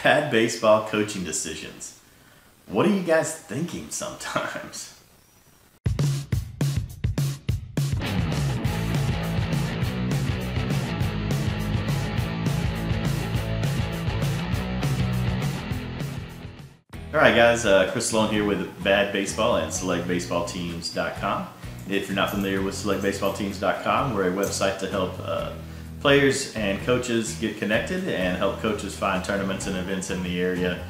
bad baseball coaching decisions. What are you guys thinking sometimes? Alright guys, Chris Sloan here with Bad Baseball and SelectBaseballTeams.com. If you're not familiar with SelectBaseballTeams.com, we're a website to help players and coaches get connected and help coaches find tournaments and events in the area.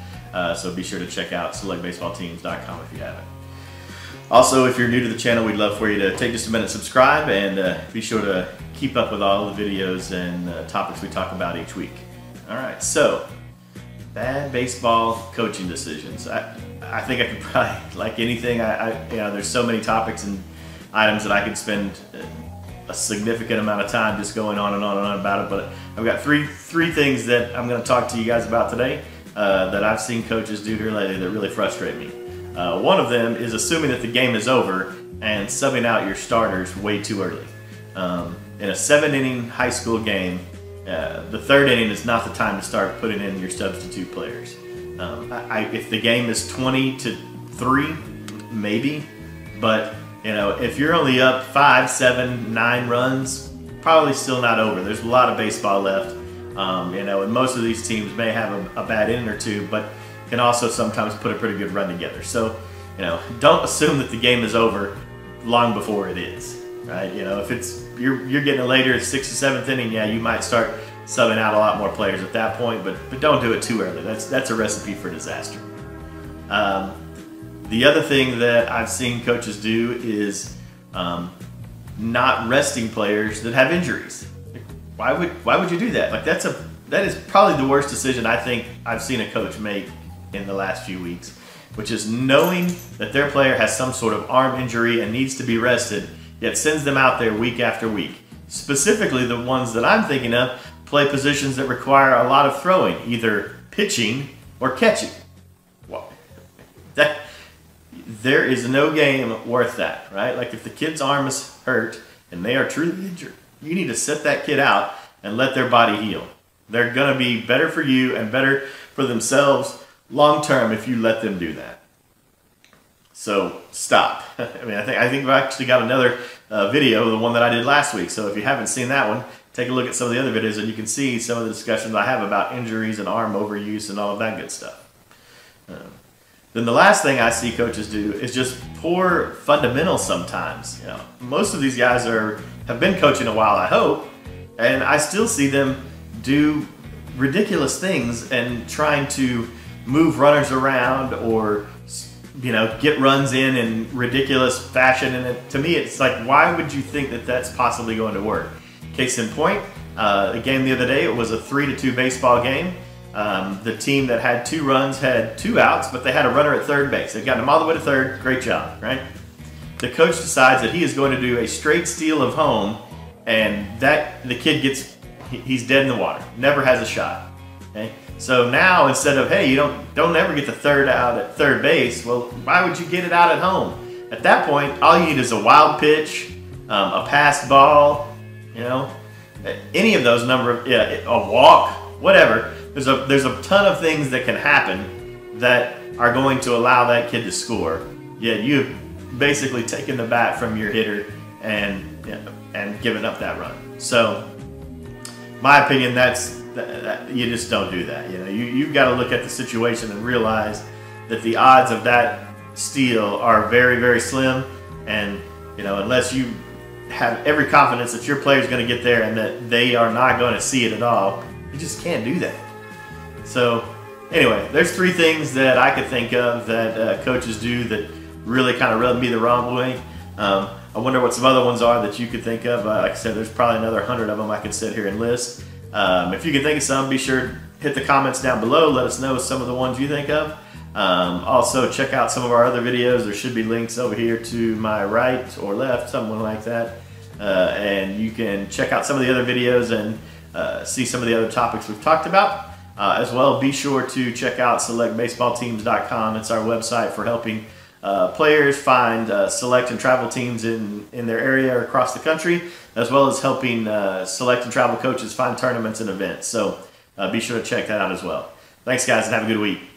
So be sure to check out SelectBaseballTeams.com if you haven't. Also, if you're new to the channel, we'd love for you to take just a minute, subscribe, and be sure to keep up with all the videos and topics we talk about each week. Alright, so bad baseball coaching decisions. I think I could probably, like anything, there's so many topics and items that I could spend a significant amount of time just going on and on and on about it. But I've got three things that I'm going to talk to you guys about today that I've seen coaches do here lately that really frustrate me. One of them is assuming that the game is over and subbing out your starters way too early. In a 7-inning high school game, the third inning is not the time to start putting in your substitute players. If the game is 20-3, maybe, but if you're only up 5, 7, 9 runs, probably still not over. There's a lot of baseball left, and most of these teams may have a bad inning or two, but can also sometimes put a pretty good run together. So, don't assume that the game is over long before it is. Right? If you're getting it later, 6th or 7th inning, yeah, you might start subbing out a lot more players at that point, but don't do it too early. That's a recipe for disaster. The other thing that I've seen coaches do is not resting players that have injuries. Why would you do that? That is probably the worst decision I think I've seen a coach make in the last few weeks, which is knowing that their player has some sort of arm injury and needs to be rested, yet sends them out there week after week. Specifically, the ones that I'm thinking of play positions that require a lot of throwing, either pitching or catching. Well, there is no game worth that, right? Like if the kid's arm is hurt and they are truly injured, you need to set that kid out and let their body heal. They're going to be better for you and better for themselves long term if you let them do that. So stop. I think I've actually got another video, the one that I did last week. So if you haven't seen that one, take a look at some of the other videos and you can see some of the discussions I have about injuries and arm overuse and all of that good stuff. Then the last thing I see coaches do is just poor fundamentals sometimes. Most of these guys have been coaching a while, I hope, and I still see them do ridiculous things and trying to move runners around or get runs in ridiculous fashion. And to me, it's like, why would you think that that's possibly going to work? Case in point, the game the other day, it was a 3-2 baseball game. The team that had 2 runs had 2 outs, but they had a runner at third base. They got him all the way to third. Great job, right? The coach decides that he is going to do a straight steal of home, and the kid he's dead in the water. Never has a shot. Okay? So now instead of, hey, you don't ever get the third out at third base, well, why would you get it out at home? At that point, all you need is a wild pitch, a passed ball, any of those a walk, whatever. There's a ton of things that can happen that are going to allow that kid to score. Yet you've basically taken the bat from your hitter and given up that run. So, my opinion, you just don't do that. You've got to look at the situation and realize that the odds of that steal are very, very slim, and unless you have every confidence that your player is going to get there and that they are not going to see it at all, you just can't do that. So anyway, there's 3 things that I could think of that coaches do that really kind of rub me the wrong way. I wonder what some other ones are that you could think of. Like I said, there's probably another 100 of them I could sit here and list. If you can think of some, be sure to hit the comments down below. Let us know some of the ones you think of. Also, check out some of our other videos. There should be links over here to my right or left, something like that. And you can check out some of the other videos and see some of the other topics we've talked about. As well, be sure to check out SelectBaseballTeams.com. It's our website for helping players find select and travel teams in their area or across the country, as well as helping select and travel coaches find tournaments and events. So be sure to check that out as well. Thanks, guys, and have a good week.